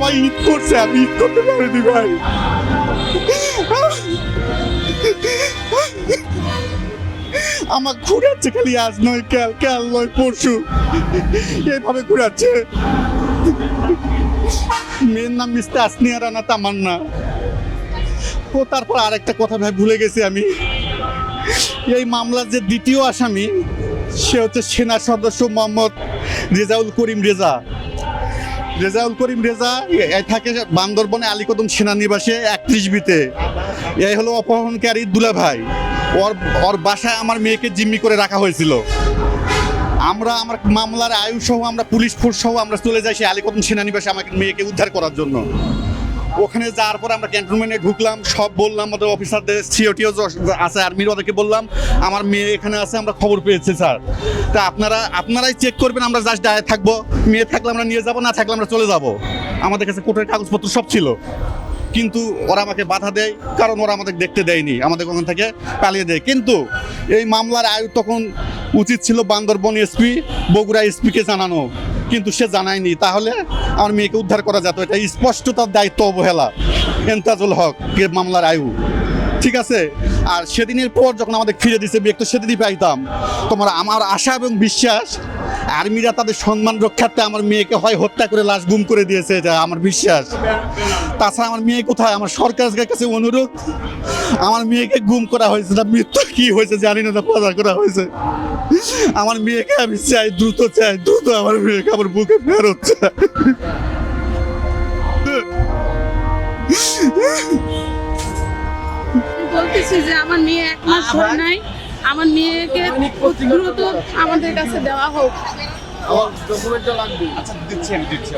সবাই ঈদ করছে, আমি ঈদ করতে পারিনি ভাই। আমার ঘুরাচ্ছে খালি, আজ নয় কাল, কাল নয় পরশু, এইভাবে ঘুরাচ্ছে। মেয়ের নাম মিস্টার আসনিয়া রানা তামান্না। ও তারপর আরেকটা কথা ভাই ভুলে গেছি আমি, এই মামলার যে দ্বিতীয় আসামি সে হচ্ছে সেনা সদস্য মোহাম্মদ রেজাউল করিম রেজা। রেজাউল করিম রেজা থাকে বান্দরবনে আলীকদম সেনানিবাসে 31B-তে। এই হলো অপহরণকারী দুলাভাই। ওর বাসায় আমার মেয়েকে জিম্মি করে রাখা হয়েছিল। আমার মামলার আয়ু সহ, আমরা পুলিশ ফোর্স সহ আমরা চলে যাই সেই আলীকদম সেনানিবাসে আমাকে মেয়েকে উদ্ধার করার জন্য। ওখানে যাওয়ার পর আমরা ক্যান্টনমেন্টে ঢুকলাম, সব বললাম, আমাদের অফিসারদের সিওটিও আছে আর্মির, ওদেরকে বললাম আমার মেয়ে এখানে আছে, আমরা খবর পেয়েছি স্যার। তা আপনারাই চেক করবেন, আমরা জাস্ট দাঁড়িয়ে থাকবো, মেয়ে থাকলে আমরা নিয়ে যাবো, না থাকলে আমরা চলে যাব। আমাদের কাছে কোর্টের কাগজপত্র সব ছিল, কিন্তু ওরা আমাকে বাধা দেয়, কারণ ওরা আমাদের দেখতে দেয়নি, আমাদের ওখান থেকে পালিয়ে দেয়। কিন্তু এই মামলার আয়ু তখন উচিত ছিল বান্দরবন এসপি, বগুড়া এসপিকে জানানো, কিন্তু সে জানায়নি। তাহলে আমার মেয়েকে উদ্ধার করা যেত। এটা স্পষ্ট তার দায়িত্ব অবহেলা। এমতাজুল হক কে মামলার আয়ু, ঠিক আছে। আর সেদিনের পর যখন আমাদের ফিরে দিচ্ছে, মেয়ে তো সেদিনই পাইতাম। আমার আশা এবং বিশ্বাস আর্মিরা তাদের সম্মান রক্ষার্থে আমার মেয়েকে হয় হত্যা করে লাশ গুম করে দিয়েছে, এটা আমার বিশ্বাস। তাছাড়া আমার মেয়ে কোথায়? আমার সরকারের কাছে অনুরোধ, আমার মেয়েকে গুম করা হয়েছে না মৃত্যু কি হয়েছে জানি না, পাচার করা হয়েছে। আমার মেয়েকে আমি চাই, দ্রুত আমার মেয়েকে আমার বুকে ফেরত চাই। বলতেছি যে আমার মেয়ে 1 মাস ধরে নাই, আমার মেয়েকে দ্রুত আমাদের কাছে দেওয়া হোক। আচ্ছা, দিচ্ছি।